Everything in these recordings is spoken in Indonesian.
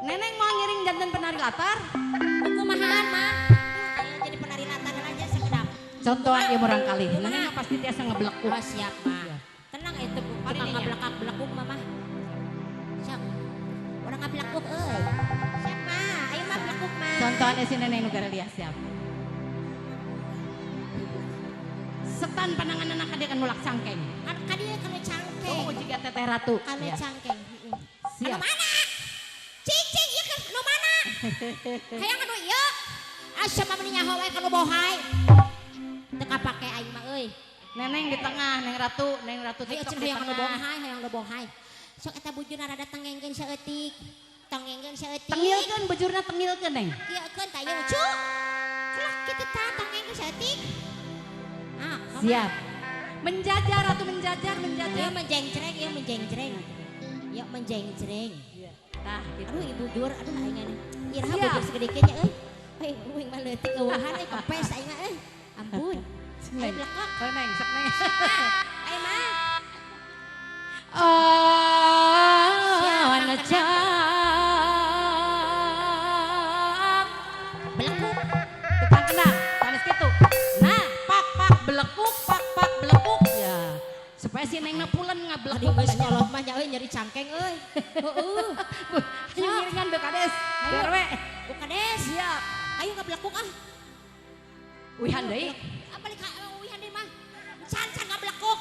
Neneng mau ngiring jantan penari latar. Kumahaan mah. Ayo jadi penari latar aja sekedap. Contoh aja barangkali. Neneng mah pasti tiasa ngebelekuk. Oh siap mah. Tenang itu Mari tukang nih, ya. ngablekak-blekuk mama. Siap. Orang ngablekuk euy. Siap mah. Ayo mah blekuk mah. Contohnya si neneng negara lias siap. Setan pandangan anak dia kan nulak cangkeng. Kan dia kana cangkeng. Oh jika teteh ratu. Kana Ya. cangkeng. Siap. Anu mana? Cing ieu kan nu mana? Hayang anu ieu. Asa mah meni nyaho wae kana bohay. Teu kapake aing mah euy. Neneng di tengah, neng ratu Ayo TikTok cen di hayang anu tengah. bohay, hayang anu bohay. Sok eta bujurna rada tengengkeun saeutik. Tengengkeun saeutik. Tengilkeun bujurna tengilkeun neng. Kieukeun ta ieu cu. Celah kitu tah tengengkeun saeutik. Ah, mama. Siap. Menjajar ratu menjajar. Ieu menjengcreng, ieu menjengcreng. Yuk menjengcreng. Tah gitu. Aduh ibu dur, aduh aing nih. Iraha Siap. bujur segede nya euy. Euy, uing mah leutik eueuhan euy kempes aing mah euy. Ampun. Ayo Neng. blekok. Oh neng, sok neng. Ayo mah. Oh, necak. Blekuk. Tukang kena, tanes gitu. Nah, pak belekuk. Ya, supaya si neng pulen Aduh ngablekuk. geus kolot mah nya euy nyeri cangkeng euy. Heueuh. Ayo ngiringan deh kades. Biar we. Bukades. Siap. Ayo ngablekuk ah. Wihan deui. Apa li ka uihan deui mah. Can ngablekuk.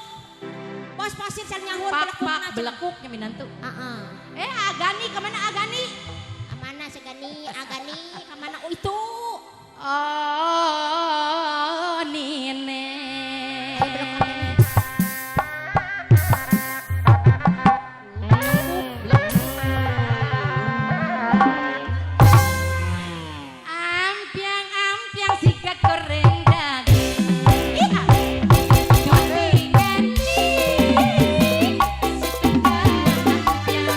Pos-posin can nyahur Pak belekuk nya minantu. Heeh. Agani kemana Agani? Amana segani agani kamana itu. Oh, Nine. Ayo blekuk ini. Ampiang sikat goreng daging. Iya. Johnny Candy. Ampiang.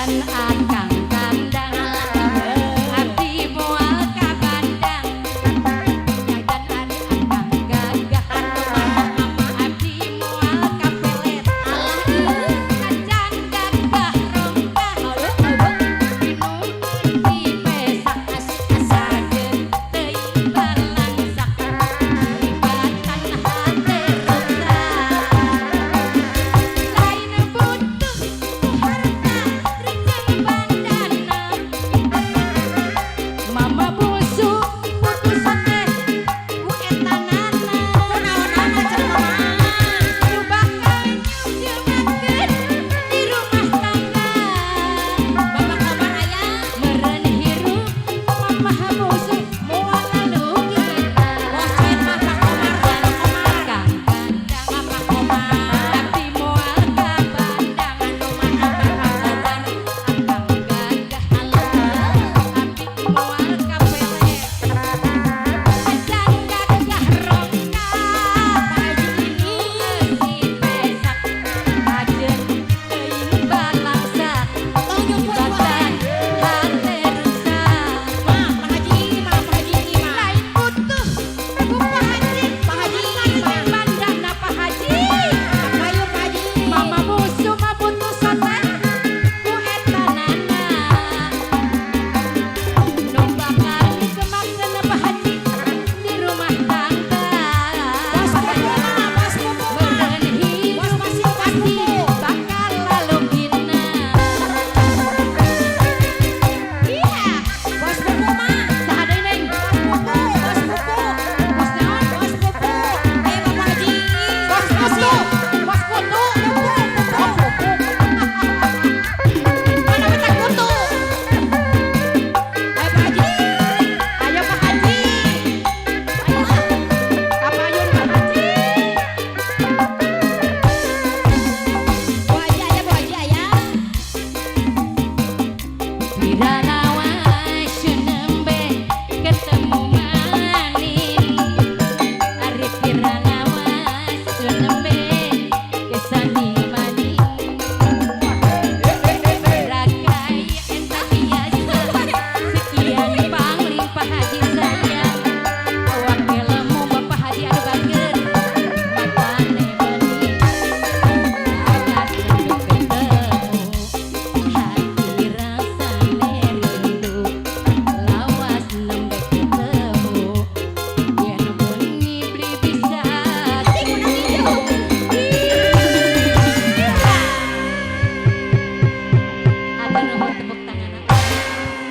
dan